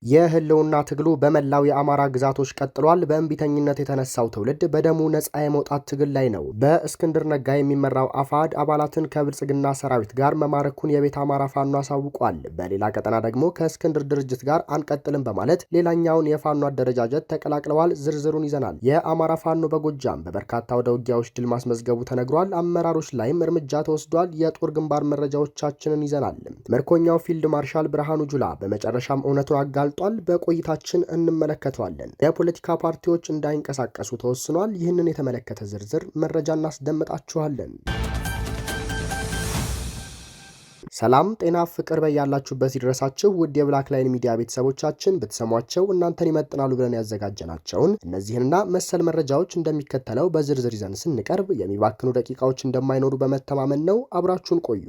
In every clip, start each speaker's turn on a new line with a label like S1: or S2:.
S1: የህልውና ትግሉ በመላው የአማራ ግዛቶች ቀጥሏል። በእንቢተኝነት የተነሳው ትውልድ በደሙ ነጻ የመውጣት ትግል ላይ ነው። በእስክንድር ነጋ የሚመራው አፋድ አባላትን ከብልጽግና ሰራዊት ጋር መማረኩን የቤት አማራ ፋኖ አሳውቋል። በሌላ ቀጠና ደግሞ ከእስክንድር ድርጅት ጋር አንቀጥልም በማለት ሌላኛውን የፋኖ አደረጃጀት ተቀላቅለዋል። ዝርዝሩን ይዘናል። የአማራ ፋኖ በጎጃም በበርካታ ወደ ውጊያዎች ድል ማስመዝገቡ ተነግሯል። አመራሮች ላይም እርምጃ ተወስዷል። የጦር ግንባር መረጃዎቻችንን ይዘናል። ምርኮኛው ፊልድ ማርሻል ብርሃኑ ጁላ በመጨረሻም እውነቱን አጋልጧል። በቆይታችን እንመለከተዋለን። የፖለቲካ ፓርቲዎች እንዳይንቀሳቀሱ ተወስኗል። ይህንን የተመለከተ ዝርዝር መረጃ እናስደምጣችኋለን። ሰላም ጤና ፍቅር በያላችሁበት ይድረሳችሁ። ውድ የብላክ ላይን ሚዲያ ቤተሰቦቻችን ብትሰሟቸው እናንተን ይመጥናሉ ብለን ያዘጋጀናቸውን እነዚህንና መሰል መረጃዎች እንደሚከተለው በዝርዝር ይዘን ስንቀርብ የሚባክኑ ደቂቃዎች እንደማይኖሩ በመተማመን ነው። አብራችሁን ቆዩ።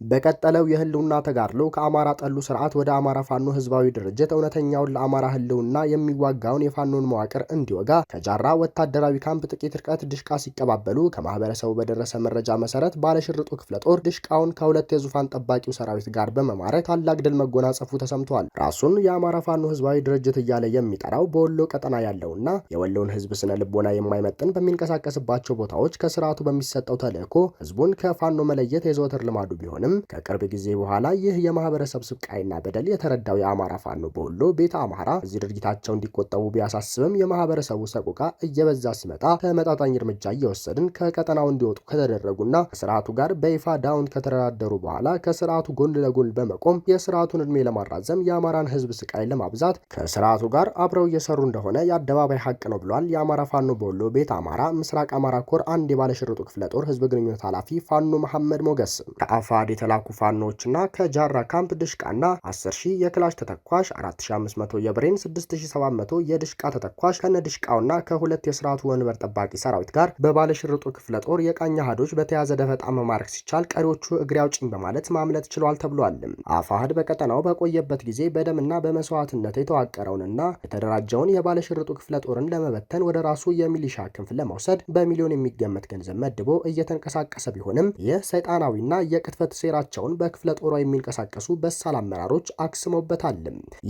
S1: በቀጠለው የህልውና ተጋድሎ ከአማራ ጠሉ ስርዓት ወደ አማራ ፋኖ ህዝባዊ ድርጅት እውነተኛውን ለአማራ ህልውና የሚዋጋውን የፋኖን መዋቅር እንዲወጋ ከጃራ ወታደራዊ ካምፕ ጥቂት ርቀት ድሽቃ ሲቀባበሉ ከማህበረሰቡ በደረሰ መረጃ መሰረት ባለሽርጡ ክፍለ ጦር ድሽቃውን ከሁለት የዙፋን ጠባቂው ሰራዊት ጋር በመማረክ ታላቅ ድል መጎናጸፉ ተሰምቷል። ራሱን የአማራ ፋኖ ህዝባዊ ድርጅት እያለ የሚጠራው በወሎ ቀጠና ያለውና የወሎን ህዝብ ስነ ልቦና የማይመጥን በሚንቀሳቀስባቸው ቦታዎች ከስርዓቱ በሚሰጠው ተልዕኮ ህዝቡን ከፋኖ መለየት የዘወትር ልማዱ ቢሆንም ከቅርብ ጊዜ በኋላ ይህ የማህበረሰብ ስቃይና በደል የተረዳው የአማራ ፋኖ በወሎ ቤተ አማራ እዚህ ድርጊታቸው እንዲቆጠቡ ቢያሳስብም የማህበረሰቡ ሰቆቃ እየበዛ ሲመጣ ተመጣጣኝ እርምጃ እየወሰድን ከቀጠናው እንዲወጡ ከተደረጉና ከስርዓቱ ጋር በይፋ ዳውን ከተደራደሩ በኋላ ከስርዓቱ ጎን ለጎን በመቆም የስርዓቱን እድሜ ለማራዘም የአማራን ህዝብ ስቃይ ለማብዛት ከስርዓቱ ጋር አብረው እየሰሩ እንደሆነ የአደባባይ ሀቅ ነው ብሏል። የአማራ ፋኖ በወሎ ቤተ አማራ ምስራቅ አማራ ኮር አንድ የባለሽርጡ ክፍለ ጦር ህዝብ ግንኙነት ኃላፊ ፋኖ መሐመድ ሞገስ ከአፋድ የተላኩ ፋኖዎችና ከጃራ ካምፕ ድሽቃና 10,000 የክላሽ ተተኳሽ 4,500 የብሬን 6,700 የድሽቃ ተተኳሽ ከነ ድሽቃውና ከሁለት የስርዓቱ ወንበር ጠባቂ ሰራዊት ጋር በባለሽርጡ ክፍለ ጦር የቃኛ ሀዶች በተያዘ ደፈጣ መማረክ ሲቻል ቀሪዎቹ እግሬ አውጭኝ በማለት ማምለጥ ችሏል ተብሏል። አፋሕድ በቀጠናው በቆየበት ጊዜ በደምና በመስዋዕትነት የተዋቀረውንና የተደራጀውን የባለሽርጡ ክፍለ ጦርን ለመበተን ወደ ራሱ የሚሊሻ ክንፍ ለመውሰድ በሚሊዮን የሚገመት ገንዘብ መድቦ እየተንቀሳቀሰ ቢሆንም ይህ ሰይጣናዊና የቅጥፈት ሴራቸውን በክፍለ ጦሯ የሚንቀሳቀሱ በሳል አመራሮች አክስመውበታል።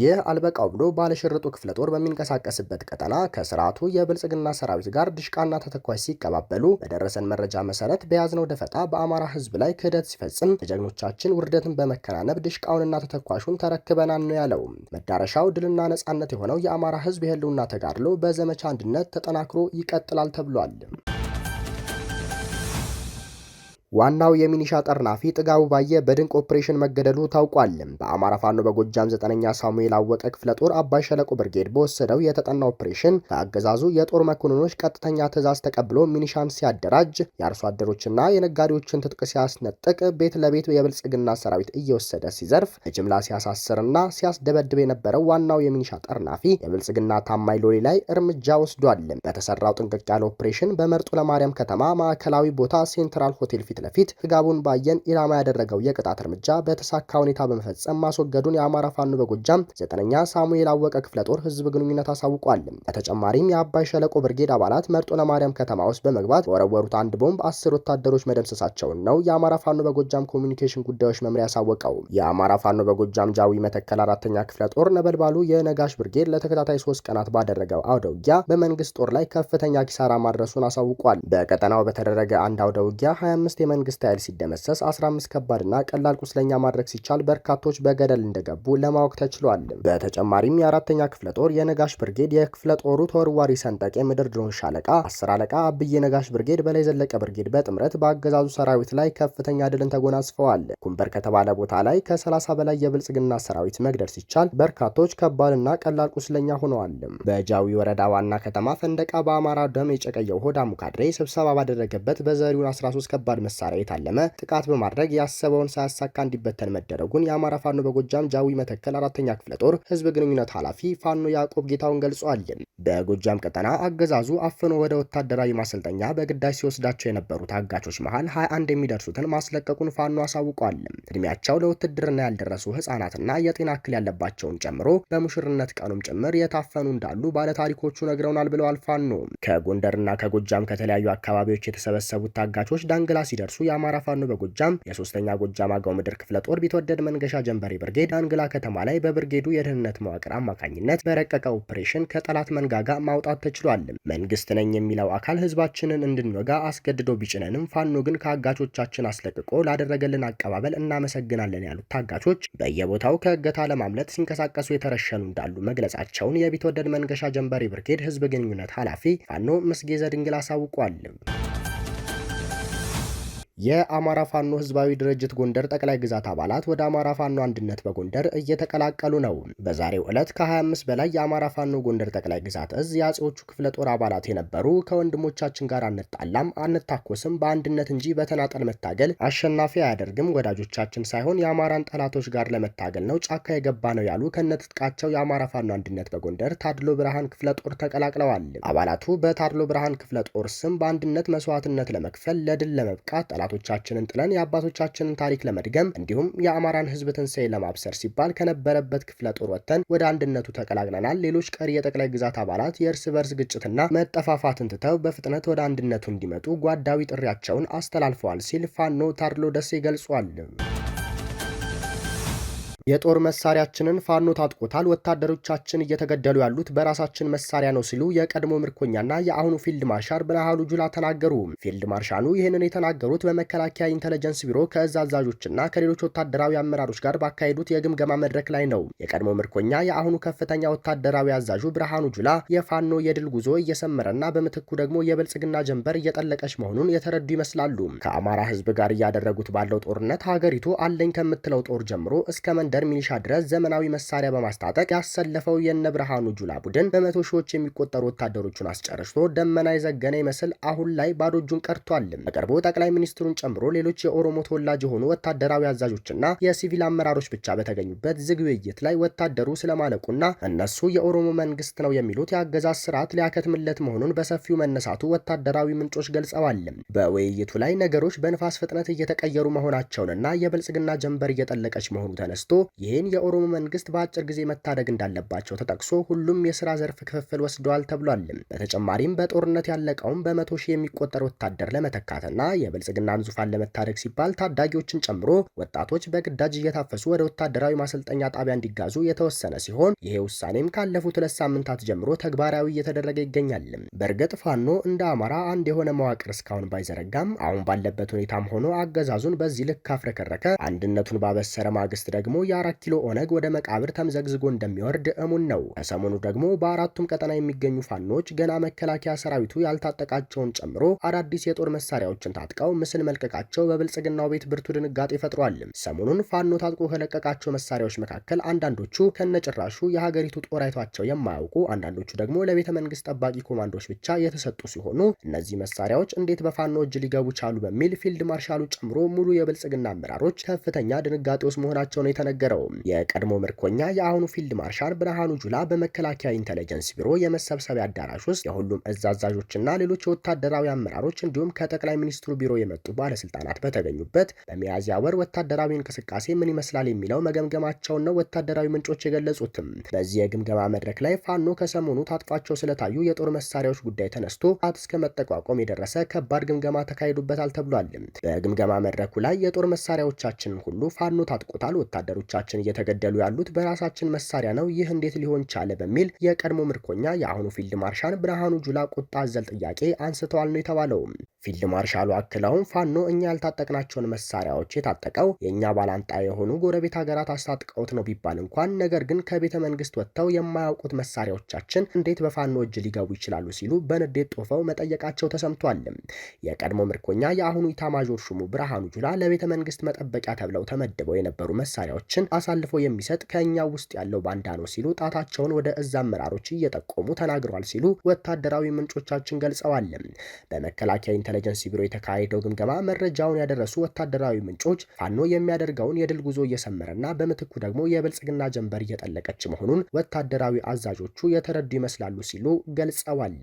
S1: ይህ አልበቃው ብሎ ባለሽርጡ ክፍለ ጦር በሚንቀሳቀስበት ቀጠና ከስርዓቱ የብልጽግና ሰራዊት ጋር ድሽቃና ተተኳሽ ሲቀባበሉ በደረሰን መረጃ መሰረት በያዝነው ደፈጣ በአማራ ህዝብ ላይ ክህደት ሲፈጽም ለጀግኖቻችን ውርደትን በመከናነብ ድሽቃውንና ተተኳሹን ተረክበናል ነው ያለው። መዳረሻው ድልና ነጻነት የሆነው የአማራ ህዝብ የህልውና ተጋድሎ በዘመቻ አንድነት ተጠናክሮ ይቀጥላል ተብሏል። ዋናው የሚኒሻ ጠርናፊ ጥጋቡ ባየ በድንቅ ኦፕሬሽን መገደሉ ታውቋል። በአማራ ፋኖ በጎጃም 9ኛ ሳሙኤል አወቀ ክፍለ ጦር አባይ ሸለቆ ብርጌድ በወሰደው የተጠና ኦፕሬሽን ከአገዛዙ የጦር መኮንኖች ቀጥተኛ ትዕዛዝ ተቀብሎ ሚኒሻን ሲያደራጅ የአርሶ አደሮችና የነጋዴዎችን ትጥቅ ሲያስነጥቅ ቤት ለቤት የብልጽግና ሰራዊት እየወሰደ ሲዘርፍ በጅምላ ሲያሳስርና ሲያስደበድብ የነበረው ዋናው የሚኒሻ ጠርናፊ የብልጽግና ታማኝ ሎሌ ላይ እርምጃ ወስዷል። በተሰራው ጥንቅቅ ያለ ኦፕሬሽን በመርጦ ለማርያም ከተማ ማዕከላዊ ቦታ ሴንትራል ሆቴል ፊት ጥጋቡን ባየን ኢላማ ያደረገው የቅጣት እርምጃ በተሳካ ሁኔታ በመፈጸም ማስወገዱን የአማራ ፋኖ በጎጃም 9ኛ ሳሙኤል አወቀ ክፍለ ጦር ህዝብ ግንኙነት አሳውቋል። በተጨማሪም የአባይ ሸለቆ ብርጌድ አባላት መርጦ ለማርያም ከተማ ውስጥ በመግባት በወረወሩት አንድ ቦምብ 10 ወታደሮች መደምሰሳቸውን ነው የአማራ ፋኖ በጎጃም ኮሚኒኬሽን ጉዳዮች መምሪያ ያሳወቀው። የአማራ ፋኖ በጎጃም ጃዊ መተከል 4ኛ ክፍለ ጦር ነበልባሉ የነጋሽ ብርጌድ ለተከታታይ 3 ቀናት ባደረገው አውደ ውጊያ በመንግስት ጦር ላይ ከፍተኛ ኪሳራ ማድረሱን አሳውቋል። በቀጠናው በተደረገ አንድ አውደ ውጊያ 25 የመንግስት ኃይል ሲደመሰስ 15 ከባድና ቀላል ቁስለኛ ማድረግ ሲቻል በርካቶች በገደል እንደገቡ ለማወቅ ተችሏል። በተጨማሪም የ4ኛ ክፍለ ጦር የነጋሽ ብርጌድ የክፍለ ጦሩ ተወርዋሪ ሰንጠቅ የምድር ድሮን ሻለቃ 10 አለቃ አብዬ ነጋሽ ብርጌድ በላይ ዘለቀ ብርጌድ በጥምረት በአገዛዙ ሰራዊት ላይ ከፍተኛ ድልን ተጎናጽፈዋል። ኩምበር ከተባለ ቦታ ላይ ከ30 በላይ የብልጽግና ሰራዊት መግደል ሲቻል በርካቶች ከባድና ቀላል ቁስለኛ ሆነዋል። በጃዊ ወረዳ ዋና ከተማ ፈንደቃ በአማራ ደም የጨቀየው ሆዳሙ ካድሬ ስብሰባ ባደረገበት በዘሪውን 13 ከባድ መሳሪያ የታለመ ጥቃት በማድረግ ያሰበውን ሳያሳካ እንዲበተን መደረጉን የአማራ ፋኖ በጎጃም ጃዊ መተከል 4ኛ ክፍለ ጦር ህዝብ ግንኙነት ኃላፊ ፋኖ ያዕቆብ ጌታውን ገልጿል። በጎጃም ቀጠና አገዛዙ አፍኖ ወደ ወታደራዊ ማሰልጠኛ በግዳጅ ሲወስዳቸው የነበሩ ታጋቾች መሃል 21 የሚደርሱትን ማስለቀቁን ፋኖ አሳውቋል። እድሜያቸው ለውትድርና ያልደረሱ ህጻናትና የጤና እክል ያለባቸውን ጨምሮ በሙሽርነት ቀኑም ጭምር የታፈኑ እንዳሉ ባለታሪኮቹ ነግረውናል ብለዋል። ፋኖ ከጎንደርና ከጎጃም ከተለያዩ አካባቢዎች የተሰበሰቡት ታጋቾች ዳንግላ ሲደርሱ ሲደርሱ የአማራ ፋኖ በጎጃም የሶስተኛ ጎጃም አገው ምድር ክፍለ ጦር ቢትወደድ መንገሻ ጀንበሬ ብርጌድ ዳንግላ ከተማ ላይ በብርጌዱ የደህንነት መዋቅር አማካኝነት በረቀቀ ኦፕሬሽን ከጠላት መንጋጋ ማውጣት ተችሏል። መንግስት ነኝ የሚለው አካል ህዝባችንን እንድንወጋ አስገድዶ ቢጭነንም ፋኖ ግን ከአጋቾቻችን አስለቅቆ ላደረገልን አቀባበል እናመሰግናለን ያሉት ታጋቾች በየቦታው ከእገታ ለማምለጥ ሲንቀሳቀሱ የተረሸኑ እንዳሉ መግለጻቸውን የቢትወደድ መንገሻ ጀንበሬ ብርጌድ ህዝብ ግንኙነት ኃላፊ ፋኖ መስጌ ዘድንግል አሳውቋል። የአማራ ፋኖ ህዝባዊ ድርጅት ጎንደር ጠቅላይ ግዛት አባላት ወደ አማራ ፋኖ አንድነት በጎንደር እየተቀላቀሉ ነው። በዛሬው ዕለት ከ25 በላይ የአማራ ፋኖ ጎንደር ጠቅላይ ግዛት እዝ የአጼዎቹ ክፍለ ጦር አባላት የነበሩ ከወንድሞቻችን ጋር አንጣላም አንታኮስም፣ በአንድነት እንጂ በተናጠል መታገል አሸናፊ አያደርግም፣ ወዳጆቻችን ሳይሆን የአማራን ጠላቶች ጋር ለመታገል ነው ጫካ የገባ ነው ያሉ ከነትጥቃቸው የአማራ ፋኖ አንድነት በጎንደር ታድሎ ብርሃን ክፍለ ጦር ተቀላቅለዋል። አባላቱ በታድሎ ብርሃን ክፍለ ጦር ስም በአንድነት መስዋዕትነት ለመክፈል ለድል ለመብቃት ጠላቶቻችንን ጥለን የአባቶቻችንን ታሪክ ለመድገም እንዲሁም የአማራን ህዝብ ትንሣኤ ለማብሰር ሲባል ከነበረበት ክፍለ ጦር ወጥተን ወደ አንድነቱ ተቀላቅለናል። ሌሎች ቀሪ የጠቅላይ ግዛት አባላት የእርስ በርስ ግጭትና መጠፋፋትን ትተው በፍጥነት ወደ አንድነቱ እንዲመጡ ጓዳዊ ጥሪያቸውን አስተላልፈዋል ሲል ፋኖ ታድሎ ደሴ ገልጿል። የጦር መሳሪያችንን ፋኖ ታጥቆታል፣ ወታደሮቻችን እየተገደሉ ያሉት በራሳችን መሳሪያ ነው ሲሉ የቀድሞ ምርኮኛና የአሁኑ ፊልድ ማርሻል ብርሃኑ ጁላ ተናገሩ። ፊልድ ማርሻሉ ይህንን የተናገሩት በመከላከያ ኢንተለጀንስ ቢሮ ከእዝ አዛዦችና ከሌሎች ወታደራዊ አመራሮች ጋር ባካሄዱት የግምገማ መድረክ ላይ ነው። የቀድሞ ምርኮኛ የአሁኑ ከፍተኛ ወታደራዊ አዛዡ ብርሃኑ ጁላ የፋኖ የድል ጉዞ እየሰመረና በምትኩ ደግሞ የብልጽግና ጀንበር እየጠለቀች መሆኑን የተረዱ ይመስላሉ። ከአማራ ህዝብ ጋር እያደረጉት ባለው ጦርነት ሀገሪቱ አለኝ ከምትለው ጦር ጀምሮ እስከ መንደር ሚሊሻ ድረስ ዘመናዊ መሳሪያ በማስታጠቅ ያሰለፈው የነ ብርሃኑ ጁላ ቡድን በመቶ ሺዎች የሚቆጠሩ ወታደሮቹን አስጨርሶ ደመና የዘገነ ይመስል አሁን ላይ ባዶ እጁን ቀርቷል። በቅርቡ ጠቅላይ ሚኒስትሩን ጨምሮ ሌሎች የኦሮሞ ተወላጅ የሆኑ ወታደራዊ አዛዦችና የሲቪል አመራሮች ብቻ በተገኙበት ዝግ ውይይት ላይ ወታደሩ ስለማለቁና እነሱ የኦሮሞ መንግስት ነው የሚሉት የአገዛዝ ስርዓት ሊያከትምለት መሆኑን በሰፊው መነሳቱ ወታደራዊ ምንጮች ገልጸዋል። በውይይቱ ላይ ነገሮች በንፋስ ፍጥነት እየተቀየሩ መሆናቸውንና የብልጽግና ጀንበር እየጠለቀች መሆኑ ተነስቶ ይህን የኦሮሞ መንግስት በአጭር ጊዜ መታደግ እንዳለባቸው ተጠቅሶ ሁሉም የስራ ዘርፍ ክፍፍል ወስደዋል ተብሏል። በተጨማሪም በጦርነት ያለቀውን በመቶ ሺህ የሚቆጠር ወታደር ለመተካትና የብልጽግናን ዙፋን ለመታደግ ሲባል ታዳጊዎችን ጨምሮ ወጣቶች በግዳጅ እየታፈሱ ወደ ወታደራዊ ማሰልጠኛ ጣቢያ እንዲጋዙ የተወሰነ ሲሆን ይሄ ውሳኔም ካለፉት 2 ሳምንታት ጀምሮ ተግባራዊ እየተደረገ ይገኛል። በእርግጥ ፋኖ እንደ አማራ አንድ የሆነ መዋቅር እስካሁን ባይዘረጋም አሁን ባለበት ሁኔታም ሆኖ አገዛዙን በዚህ ልክ ካፍረከረከ አንድነቱን ባበሰረ ማግስት ደግሞ የ4 ኪሎ ኦነግ ወደ መቃብር ተምዘግዝጎ እንደሚወርድ እሙን ነው። ከሰሞኑ ደግሞ በአራቱም ቀጠና የሚገኙ ፋኖች ገና መከላከያ ሰራዊቱ ያልታጠቃቸውን ጨምሮ አዳዲስ የጦር መሳሪያዎችን ታጥቀው ምስል መልቀቃቸው በብልጽግናው ቤት ብርቱ ድንጋጤ ፈጥሯል። ሰሞኑን ፋኖ ታጥቆ ከለቀቃቸው መሳሪያዎች መካከል አንዳንዶቹ ከነጭራሹ የሀገሪቱ ጦር አይቷቸው የማያውቁ፣ አንዳንዶቹ ደግሞ ለቤተ መንግስት ጠባቂ ኮማንዶች ብቻ የተሰጡ ሲሆኑ እነዚህ መሳሪያዎች እንዴት በፋኖ እጅ ሊገቡ ቻሉ በሚል ፊልድ ማርሻሉ ጨምሮ ሙሉ የብልጽግና አመራሮች ከፍተኛ ድንጋጤ ውስጥ መሆናቸው ነው የተነገረው። የቀድሞ ምርኮኛ የአሁኑ ፊልድ ማርሻል ብርሃኑ ጁላ በመከላከያ ኢንተለጀንስ ቢሮ የመሰብሰቢያ አዳራሽ ውስጥ የሁሉም እዝ አዛዦችና ሌሎች የወታደራዊ አመራሮች እንዲሁም ከጠቅላይ ሚኒስትሩ ቢሮ የመጡ ባለስልጣናት በተገኙበት በሚያዝያ ወር ወታደራዊ እንቅስቃሴ ምን ይመስላል የሚለው መገምገማቸውን ነው ወታደራዊ ምንጮች የገለጹትም። በዚህ የግምገማ መድረክ ላይ ፋኖ ከሰሞኑ ታጥቋቸው ስለታዩ የጦር መሳሪያዎች ጉዳይ ተነስቶ ጣት እስከ መጠቋቋም የደረሰ ከባድ ግምገማ ተካሂዶበታል ተብሏል። በግምገማ መድረኩ ላይ የጦር መሳሪያዎቻችንን ሁሉ ፋኖ ታጥቆታል፣ ወታደሮቻችን እየተገደሉ ያሉት በራሳችን መሳሪያ ነው፣ ይህ እንዴት ሊሆን ቻለ በሚል የቀድሞ ምርኮኛ የአሁኑ ፊልድ ማርሻል ብርሃኑ ጁላ ቁጣ አዘል ጥያቄ አንስተዋል ነው የተባለው። ፊልድ ማርሻሉ አክለውም ፋኖ እኛ ያልታጠቅናቸውን መሳሪያዎች የታጠቀው የእኛ ባላንጣ የሆኑ ጎረቤት ሀገራት አስታጥቀውት ነው ቢባል እንኳን ነገር ግን ከቤተ መንግስት ወጥተው የማያውቁት መሳሪያዎቻችን እንዴት በፋኖ እጅ ሊገቡ ይችላሉ ሲሉ በንዴት ጦፈው መጠየቃቸው ተሰምቷል። የቀድሞ ምርኮኛ የአሁኑ ኢታማዦር ሹሙ ብርሃኑ ጁላ ለቤተ መንግስት መጠበቂያ ተብለው ተመድበው የነበሩ መሳሪያዎችን አሳልፎ የሚሰጥ ከኛ ውስጥ ያለው ባንዳ ነው ሲሉ ጣታቸውን ወደ እዝ አመራሮች እየጠቆሙ ተናግረዋል ሲሉ ወታደራዊ ምንጮቻችን ገልጸዋል። በመከላከያ ኢንተለጀንስ ቢሮ የተካሄደው ግምገማ መረጃውን ያደረሱ ወታደራዊ ምንጮች ፋኖ የሚያደርገውን የድል ጉዞ እየሰመረና በምትኩ ደግሞ የብልጽግና ጀንበር እየጠለቀች መሆኑን ወታደራዊ አዛዦቹ የተረዱ ይመስላሉ ሲሉ ገልጸዋል።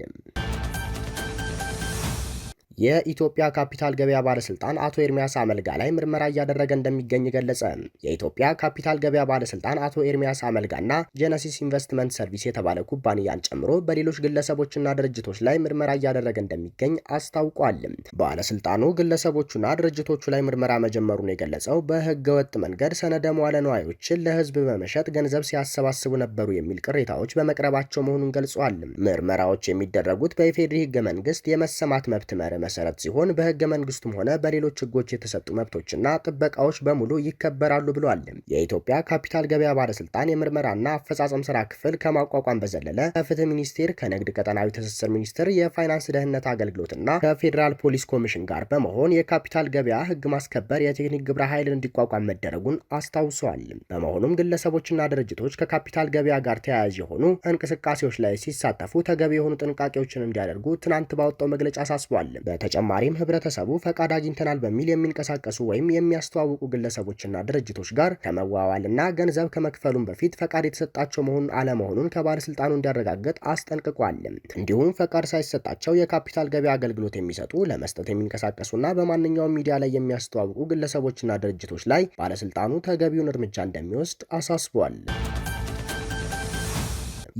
S1: የኢትዮጵያ ካፒታል ገበያ ባለስልጣን አቶ ኤርሚያስ አመልጋ ላይ ምርመራ እያደረገ እንደሚገኝ ገለጸ። የኢትዮጵያ ካፒታል ገበያ ባለስልጣን አቶ ኤርሚያስ አመልጋና ጀነሲስ ኢንቨስትመንት ሰርቪስ የተባለ ኩባንያን ጨምሮ በሌሎች ግለሰቦችና ድርጅቶች ላይ ምርመራ እያደረገ እንደሚገኝ አስታውቋል። ባለስልጣኑ ግለሰቦቹና ድርጅቶቹ ላይ ምርመራ መጀመሩን የገለጸው በህገ ወጥ መንገድ ሰነደ መዋለ ንዋዮችን ለህዝብ በመሸጥ ገንዘብ ሲያሰባስቡ ነበሩ የሚል ቅሬታዎች በመቅረባቸው መሆኑን ገልጿል። ምርመራዎች የሚደረጉት በኢፌዴሪ ህገ መንግስት የመሰማት መብት መርህ መሰረት ሲሆን በህገ መንግስቱም ሆነ በሌሎች ህጎች የተሰጡ መብቶችና ጥበቃዎች በሙሉ ይከበራሉ ብሏል። የኢትዮጵያ ካፒታል ገበያ ባለስልጣን የምርመራና አፈጻጸም ስራ ክፍል ከማቋቋም በዘለለ ከፍትህ ሚኒስቴር፣ ከንግድ ቀጠናዊ ትስስር ሚኒስቴር፣ የፋይናንስ ደህንነት አገልግሎትና ከፌዴራል ፖሊስ ኮሚሽን ጋር በመሆን የካፒታል ገበያ ህግ ማስከበር የቴክኒክ ግብረ ኃይል እንዲቋቋም መደረጉን አስታውሰዋል። በመሆኑም ግለሰቦችና ድርጅቶች ከካፒታል ገበያ ጋር ተያያዥ የሆኑ እንቅስቃሴዎች ላይ ሲሳተፉ ተገቢ የሆኑ ጥንቃቄዎችን እንዲያደርጉ ትናንት ባወጣው መግለጫ አሳስቧል። በተጨማሪም ህብረተሰቡ ፈቃድ አግኝተናል በሚል የሚንቀሳቀሱ ወይም የሚያስተዋውቁ ግለሰቦችና ድርጅቶች ጋር ከመዋዋልና ገንዘብ ከመክፈሉም በፊት ፈቃድ የተሰጣቸው መሆኑን አለመሆኑን ከባለስልጣኑ እንዲያረጋግጥ አስጠንቅቋል። እንዲሁም ፈቃድ ሳይሰጣቸው የካፒታል ገበያ አገልግሎት የሚሰጡ ለመስጠት የሚንቀሳቀሱና በማንኛውም ሚዲያ ላይ የሚያስተዋውቁ ግለሰቦችና ድርጅቶች ላይ ባለስልጣኑ ተገቢውን እርምጃ እንደሚወስድ አሳስቧል።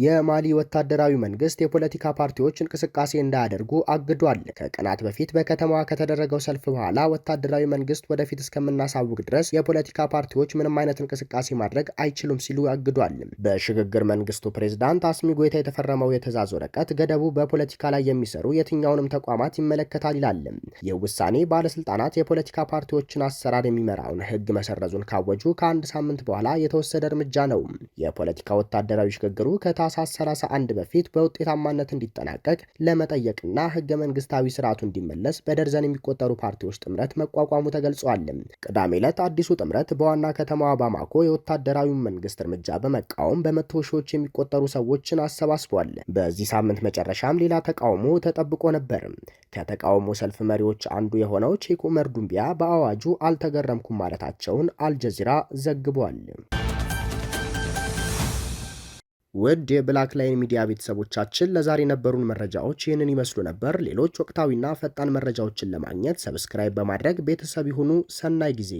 S1: የማሊ ወታደራዊ መንግስት የፖለቲካ ፓርቲዎች እንቅስቃሴ እንዳያደርጉ አግዷል። ከቀናት በፊት በከተማዋ ከተደረገው ሰልፍ በኋላ ወታደራዊ መንግስት ወደፊት እስከምናሳውቅ ድረስ የፖለቲካ ፓርቲዎች ምንም አይነት እንቅስቃሴ ማድረግ አይችሉም ሲሉ አግዷል። በሽግግር መንግስቱ ፕሬዝዳንት አስሚ ጎይታ የተፈረመው የትዕዛዝ ወረቀት ገደቡ በፖለቲካ ላይ የሚሰሩ የትኛውንም ተቋማት ይመለከታል ይላል። ይህ ውሳኔ ባለስልጣናት የፖለቲካ ፓርቲዎችን አሰራር የሚመራውን ህግ መሰረዙን ካወጁ ከአንድ ሳምንት በኋላ የተወሰደ እርምጃ ነው። የፖለቲካ ወታደራዊ ሽግግሩ ታህሳስ 31 በፊት በውጤታማነት እንዲጠናቀቅ ለመጠየቅና ህገ መንግስታዊ ስርዓቱ እንዲመለስ በደርዘን የሚቆጠሩ ፓርቲዎች ጥምረት መቋቋሙ ተገልጿል። ቅዳሜ ዕለት አዲሱ ጥምረት በዋና ከተማዋ ባማኮ የወታደራዊ መንግስት እርምጃ በመቃወም በመቶ ሺዎች የሚቆጠሩ ሰዎችን አሰባስቧል። በዚህ ሳምንት መጨረሻም ሌላ ተቃውሞ ተጠብቆ ነበር። ከተቃውሞ ሰልፍ መሪዎች አንዱ የሆነው ቼክ ኡመር ዱምቢያ በአዋጁ አልተገረምኩም ማለታቸውን አልጀዚራ ዘግቧል። ውድ የብላክ ላይን ሚዲያ ቤተሰቦቻችን ለዛሬ የነበሩን መረጃዎች ይህንን ይመስሉ ነበር። ሌሎች ወቅታዊና ፈጣን መረጃዎችን ለማግኘት ሰብስክራይብ በማድረግ ቤተሰብ ይሁኑ። ሰናይ ጊዜ